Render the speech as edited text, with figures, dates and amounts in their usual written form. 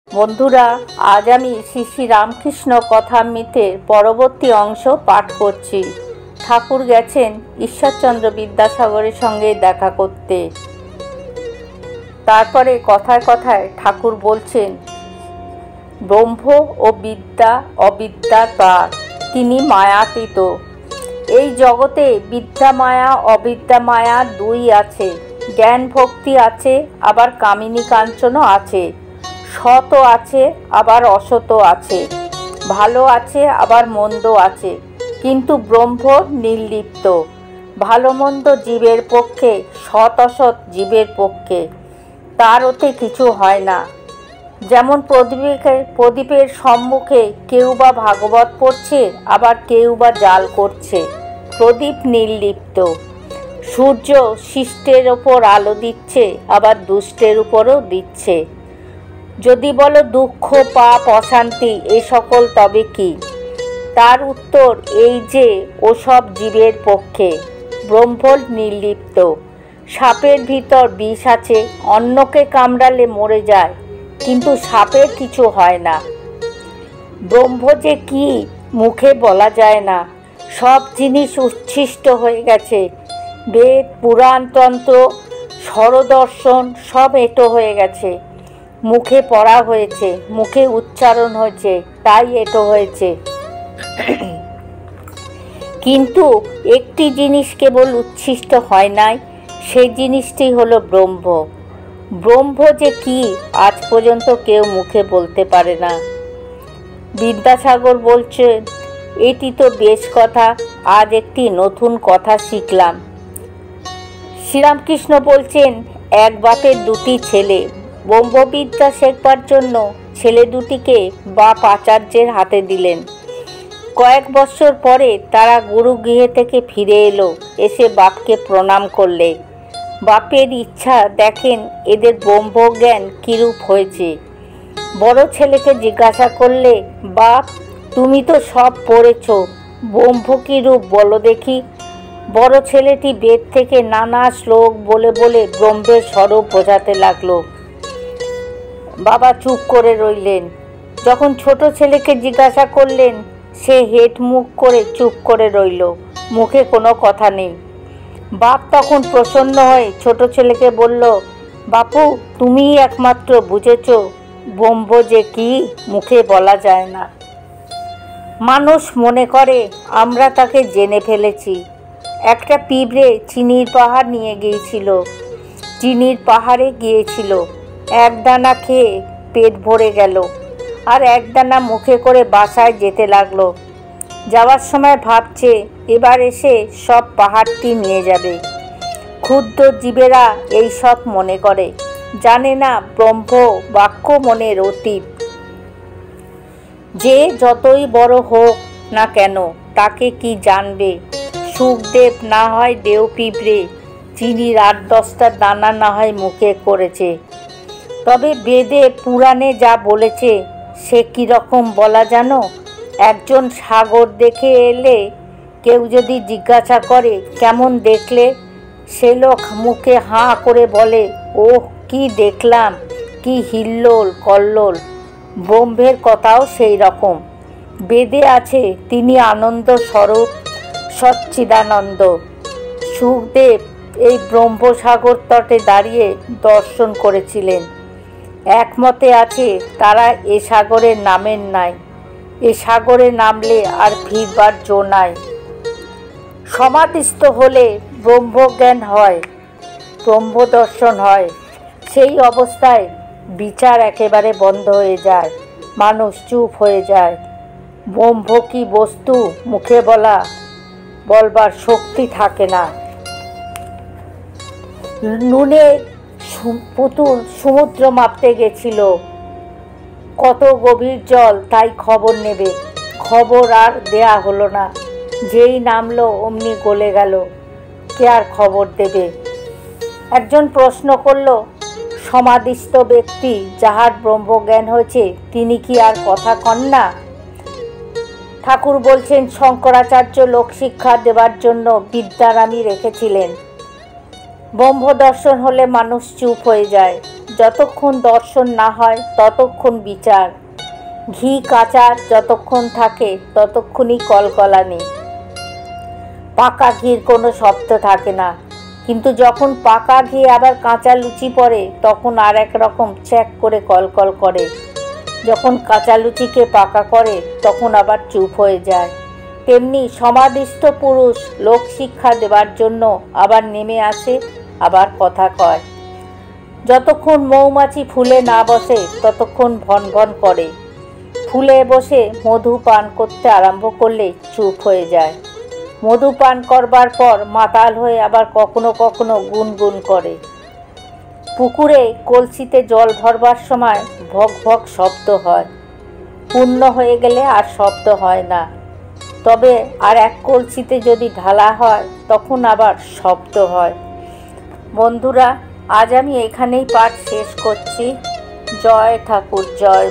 বন্ধুরা, আজ আমি শ্রী শ্রী রামকৃষ্ণ কথামৃতের পরবর্তী অংশ পাঠ করছি। ঠাকুর গেছেন ঈশ্বরচন্দ্র বিদ্যাসাগরের সঙ্গে দেখা করতে। তারপরে কথায় কথায় ঠাকুর বলছেন, ব্রহ্ম ও বিদ্যা অবিদ্যার পার, তিনি মায়াতীত। এই জগতে বিদ্যা মায়া অবিদ্যা মায়া দুই আছে। জ্ঞান ভক্তি আছে, আবার কামিনী কাঞ্চনও আছে। সৎ আছে, আবার অসৎ আছে। ভালো আছে, আবার মন্দ আছে। কিন্তু ব্রহ্ম নির্লিপ্ত। ভালো মন্দ জীবের পক্ষে, সৎ অসৎ জীবের পক্ষে। তার ওতে কিছু হয় না। যেমন প্রদীপের সম্মুখে কেউ বা ভাগবত পড়ছে, আবার কেউ বা জাল করছে। প্রদীপ নির্লিপ্ত। সূর্য শিষ্টের ওপর আলো দিচ্ছে, আবার দুষ্টের উপরও দিচ্ছে। যদি বলো দুঃখ পাপ অশান্তি এ সকল তবে কি? তার উত্তর এই যে ওসব জীবের পক্ষে। ব্রহ্ম নির্লিপ্ত। সাপের ভিতর বিষ আছে, অন্যকে কামড়ালে মরে যায়, কিন্তু সাপের কিছু হয় না। ব্রহ্ম যে কি মুখে বলা যায় না। সব জিনিস উচ্ছিষ্ট হয়ে গেছে। বেদ পুরাণতন্ত্র স্বরদর্শন সব এঁটো হয়ে গেছে। মুখে পড়া হয়েছে, মুখে উচ্চারণ হয়েছে, তাই এঁটো হয়েছে। কিন্তু একটি জিনিস কেবল উচ্ছিষ্ট হয় নাই, সেই জিনিসটি হলো ব্রহ্ম। ব্রহ্ম যে কি আজ পর্যন্ত কেউ মুখে বলতে পারে না। বিদ্যাসাগর বলছেন, এটি তো বেশ কথা, আজ একটি নতুন কথা শিখলাম। শ্রীরামকৃষ্ণ বলছেন, এক বাপের দুটি ছেলে ব্রহ্মবিদ্যা শেখবার জন্য ছেলে দুটিকে বাপ আচার্যের হাতে দিলেন। কয়েক বছর পরে তারা গুরুগৃহে থেকে ফিরে এলো। এসে বাপকে প্রণাম করলে। বাপের ইচ্ছা দেখেন এদের ব্রহ্মজ্ঞান কীরূপ হয়েছে। বড় ছেলেকে জিজ্ঞাসা করলে, বাপ তুমি তো সব পড়েছ, ব্রহ্ম কীরূপ বলো দেখি। বড় ছেলেটি বেদ থেকে নানা শ্লোক বলে বলে ব্রহ্মের স্বরূপ বোঝাতে লাগলো। বাবা চুপ করে রইলেন। যখন ছোট ছেলেকে জিজ্ঞাসা করলেন, সে হেট মুখ করে চুপ করে রইল, মুখে কোনো কথা নেই। বাপ তখন প্রসন্ন হয়ে ছোট ছেলেকে বলল, বাপু তুমিই একমাত্র বুঝেছ ব্রহ্ম যে কি মুখে বলা যায় না। মানুষ মনে করে আমরা তাকে জেনে ফেলেছি। একটা পিঁপড়ে চিনির পাহাড় নিয়ে গিয়েছিল। চিনির পাহাড়ে গিয়েছিল, এক দানা খেয়ে পেট ভরে গেল, আর এক দানা মুখে করে বাসায় যেতে লাগলো। যাওয়ার সময় ভাবছে এবার এসে সব পাহাড়টি নিয়ে যাবে। ক্ষুদ্র জীবেরা এই সব মনে করে, জানে না ব্রহ্ম বাক্য মনের অতীত। যে যতই বড় হোক না কেন তাকে কি জানবে। সুখদেব না হয় দেও পিঁপড়ে, চিনির ৮-১০টা দানা না হয় মুখে করেছে, তবে বেদে পুরাণে যা বলেছে সে কীরকম বলা জানো? একজন সাগর দেখে এলে কেউ যদি জিজ্ঞাসা করে কেমন দেখলে, সে লোক মুখে হাঁ করে বলে, ওহ কি দেখলাম, কি হিল্লোল কল্লোল। ব্রহ্মের কথাও সেই রকম। বেদে আছে তিনি আনন্দ স্বরূপ, সচ্চিদানন্দ। সুখদেব এই ব্রহ্মসাগর তটে দাঁড়িয়ে দর্শন করেছিলেন। একমতে আছে তারা এ সাগরে নামেন নাই। এ সাগরে নামলে আর ফিরবার জো নাই। সমাধিস্থ হলে ব্রহ্মজ্ঞান হয়, ব্রহ্মদর্শন হয়। সেই অবস্থায় বিচার একেবারে বন্ধ হয়ে যায়, মানুষ চুপ হয়ে যায়। ব্রহ্ম কি বস্তু মুখে বলবার শক্তি থাকে না। নুনের পুতুল সমুদ্র মাপতে গেছিল, কত গভীর জল তাই খবর নেবে। খবর আর দেয়া হলো না। যেই নামলো অমনি গলে গেল, কে আর খবর দেবে। একজন প্রশ্ন করল, সমাধিস্থ ব্যক্তি যাহার ব্রহ্মজ্ঞান হয়েছে তিনি কি আর কথা কন না? ঠাকুর বলছেন, শঙ্করাচার্য লোকশিক্ষা দেবার জন্য বিদ্যারামী রেখেছিলেন। ব্রহ্মদর্শন হলে মানুষ চুপ হয়ে যায়। যতক্ষণ দর্শন না হয় ততক্ষণ বিচার, ঘি কাঁচা যতক্ষণ থাকে ততক্ষণই কলকলানি। পাকা ঘির কোনো শব্দ থাকে না, কিন্তু যখন পাকা ঘি আবার কাঁচা লুচি পড়ে তখন আর এক রকম ছ্যাক করে কলকল করে। যখন কাঁচা লুচিকে পাকা করে তখন আবার চুপ হয়ে যায়। তেমনি সমাধিস্থ পুরুষ লোক শিক্ষা দেবার জন্য আবার নেমে আসে, আবার কথা কয়। যতক্ষণ মৌমাছি ফুলে না বসে ততক্ষণ ভন ভন করে, ফুলে বসে মধু পান করতে আরম্ভ করলে চুপ হয়ে যায়। মধু পান করবার পর মাতাল হয়ে আবার কখনো কখনো গুনগুন করে। পুকুরে কলসিতে জল ভরবার সময় ভক ভক শব্দ হয়, পূর্ণ হয়ে গেলে আর শব্দ হয় না। তবে আর এক কলসিতে যদি ঢালা হয় তখন আবার শব্দ হয়। বন্ধুরা, আজ আমি এখানেই পাঠ শেষ করছি। জয় ঠাকুর, জয়।